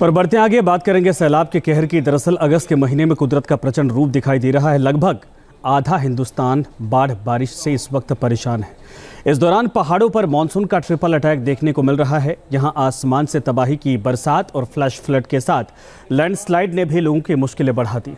और बढ़ते आगे बात करेंगे सैलाब के कहर की। दरअसल अगस्त के महीने में कुदरत का प्रचंड रूप दिखाई दे रहा है। लगभग आधा हिंदुस्तान बाढ़ बारिश से इस वक्त परेशान है। इस दौरान पहाड़ों पर मानसून का ट्रिपल अटैक देखने को मिल रहा है। यहां आसमान से तबाही की बरसात और फ्लैश फ्लड के साथ लैंडस्लाइड ने भी लोगों की मुश्किलें बढ़ा दी।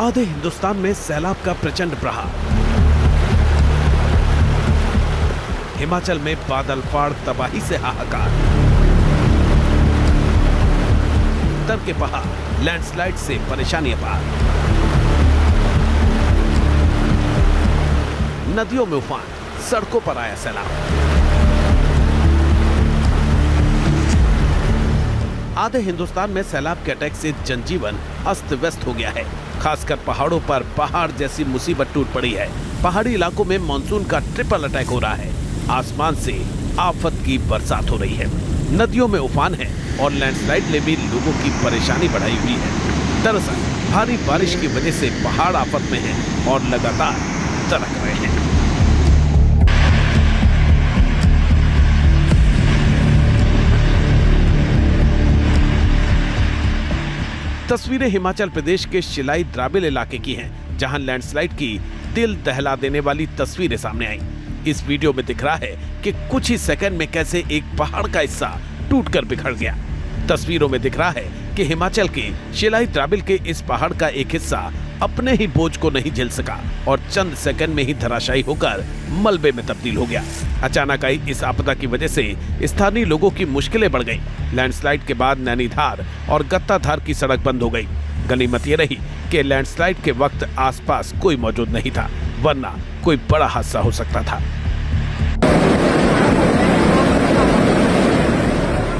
आधे हिंदुस्तान में सैलाब का प्रचंड प्रहार। हिमाचल में बादल फाड़ तबाही से हाहाकार। उत्तर के पहाड़ लैंडस्लाइड से परेशानी अपार। नदियों में उफान, सड़कों पर आया सैलाब। आधे हिंदुस्तान में सैलाब के अटैक से जनजीवन अस्त व्यस्त हो गया है। खासकर पहाड़ों पर पहाड़ जैसी मुसीबत टूट पड़ी है। पहाड़ी इलाकों में मानसून का ट्रिपल अटैक हो रहा है। आसमान से आफत की बरसात हो रही है। नदियों में उफान है और लैंडस्लाइड ने भी लोगों की परेशानी बढ़ाई हुई है। दरअसल भारी बारिश की वजह से पहाड़ आफत में हैं और लगातार दरक रहे हैं। तस्वीरें हिमाचल प्रदेश के शिलाई द्राबिल इलाके की हैं, जहां लैंडस्लाइड की दिल दहला देने वाली तस्वीरें सामने आई। इस वीडियो में दिख रहा है कि कुछ ही सेकंड में कैसे एक पहाड़ का हिस्सा टूटकर बिखर गया। तस्वीरों में दिख रहा है कि हिमाचल के शिलाई द्राबिल के इस पहाड़ का एक हिस्सा अपने ही बोझ को नहीं झेल सका और चंद सेकंड में ही धराशायी होकर मलबे में तब्दील हो गया। अचानक आई इस आपदा की वजह से स्थानीय लोगों की मुश्किलें बढ़ गईं। लैंडस्लाइड के बाद नैनीधार और गत्ताधार की सड़क बंद हो गई। गनीमत ये रही कि लैंडस्लाइड के वक्त आसपास कोई मौजूद नहीं था, वरना कोई बड़ा हादसा हो सकता था।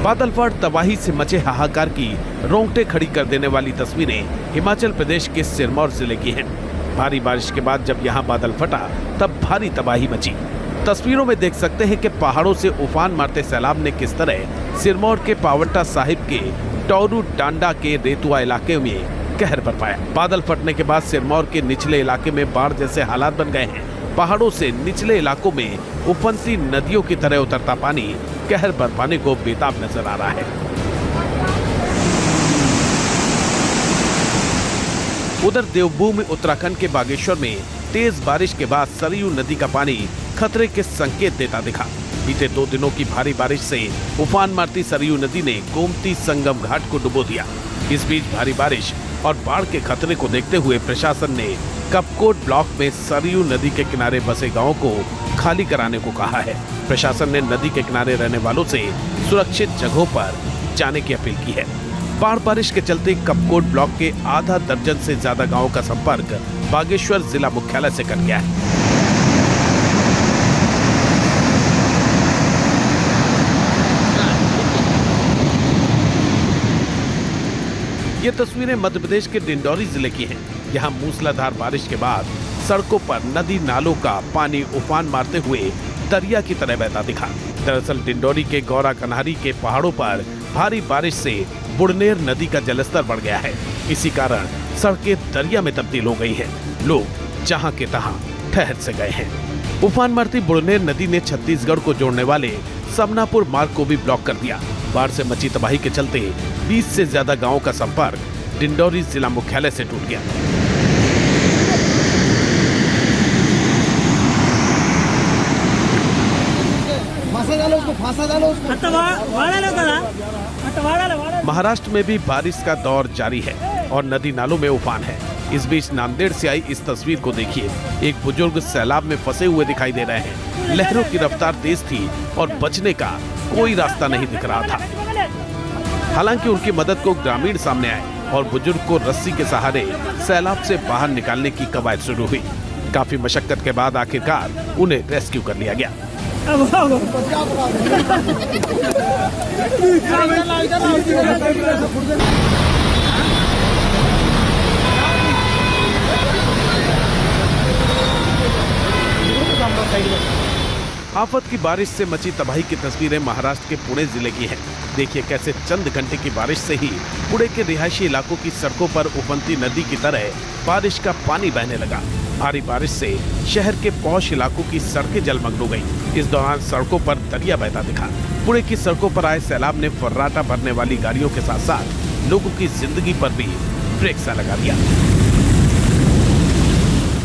बादल फाड़ तबाही से मचे हाहाकार की रोंगटे खड़ी कर देने वाली तस्वीरें हिमाचल प्रदेश के सिरमौर जिले की हैं। भारी बारिश के बाद जब यहां बादल फटा तब भारी तबाही मची। तस्वीरों में देख सकते हैं कि पहाड़ों से उफान मारते सैलाब ने किस तरह सिरमौर के पावंटा साहिब के टोरू डांडा के रेतुआ इलाके में कहर बरपाया। बादल फटने के बाद सिरमौर के निचले इलाके में बाढ़ जैसे हालात बन गए हैं। पहाड़ों से निचले इलाकों में उफनती नदियों की तरह उतरता पानी कहर बरपाने को बेताब नजर आ रहा है। उधर देवभूमि उत्तराखंड के बागेश्वर में तेज बारिश के बाद सरयू नदी का पानी खतरे के संकेत देता दिखा। बीते 2 दिनों की भारी बारिश से उफान मारती सरयू नदी ने गोमती संगम घाट को डुबो दिया। इस बीच भारी बारिश और बाढ़ के खतरे को देखते हुए प्रशासन ने कपकोट ब्लॉक में सरयू नदी के किनारे बसे गांवों को खाली कराने को कहा है। प्रशासन ने नदी के किनारे रहने वालों से सुरक्षित जगहों पर जाने की अपील की है। बाढ़ बारिश के चलते कपकोट ब्लॉक के आधा दर्जन से ज्यादा गांवों का संपर्क बागेश्वर जिला मुख्यालय से कट गया है। ये तस्वीरें मध्य प्रदेश के डिंडौरी जिले की हैं। यहाँ मूसलाधार बारिश के बाद सड़कों पर नदी नालों का पानी उफान मारते हुए दरिया की तरह बहता दिखा। दरअसल डिंडौरी के गौरा कन्हारी के पहाड़ों पर भारी बारिश से बुड़नेर नदी का जलस्तर बढ़ गया है। इसी कारण सड़कें दरिया में तब्दील हो गई हैं। लोग जहां के तहां ठहर से गए हैं। उफान मारती बुड़नेर नदी ने छत्तीसगढ़ को जोड़ने वाले समनापुर मार्ग को भी ब्लॉक कर दिया। बाढ़ से मची तबाही के चलते 20 से ज्यादा गांवों का संपर्क डिंडौरी जिला मुख्यालय से टूट गया। महाराष्ट्र में भी बारिश का दौर जारी है और नदी नालों में उफान है। इस बीच नांदेड़ से आई इस तस्वीर को देखिए। एक बुजुर्ग सैलाब में फंसे हुए दिखाई दे रहे हैं। लहरों की रफ्तार तेज थी और बचने का कोई रास्ता नहीं दिख रहा था। हालांकि उनकी मदद को ग्रामीण सामने आए और बुजुर्ग को रस्सी के सहारे सैलाब से बाहर निकालने की कवायद शुरू हुई। काफी मशक्कत के बाद आखिरकार उन्हें रेस्क्यू कर लिया गया। आफत की बारिश से मची तबाही की तस्वीरें महाराष्ट्र के पुणे जिले की हैं। देखिए कैसे चंद घंटे की बारिश से ही पुणे के रिहायशी इलाकों की सड़कों पर उफनती नदी की तरह बारिश का पानी बहने लगा। भारी बारिश से शहर के पौष इलाकों की सड़कें जलमग्न हो गईं। इस दौरान सड़कों पर दरिया बहता दिखा। पुणे की सड़कों पर आए सैलाब ने फर्राटा भरने वाली गाड़ियों के साथ साथ लोगों की जिंदगी पर भी ब्रेक सा लगा दिया।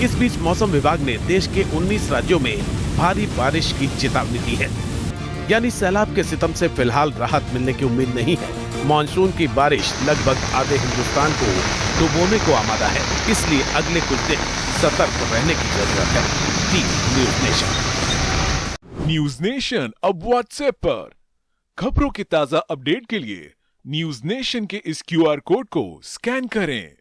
इस बीच मौसम विभाग ने देश के 19 राज्यों में भारी बारिश की चेतावनी दी है। यानी सैलाब के सितम से फिलहाल राहत मिलने की उम्मीद नहीं है। मानसून की बारिश लगभग आधे हिंदुस्तान को डुबोने को आमादा है, इसलिए अगले कुछ दिन सतर्क रहने की जरूरत है। News nation. न्यूज़ नेशन अब व्हाट्सएप पर खबरों की ताजा अपडेट के लिए न्यूज़ नेशन के इस QR कोड को स्कैन करें।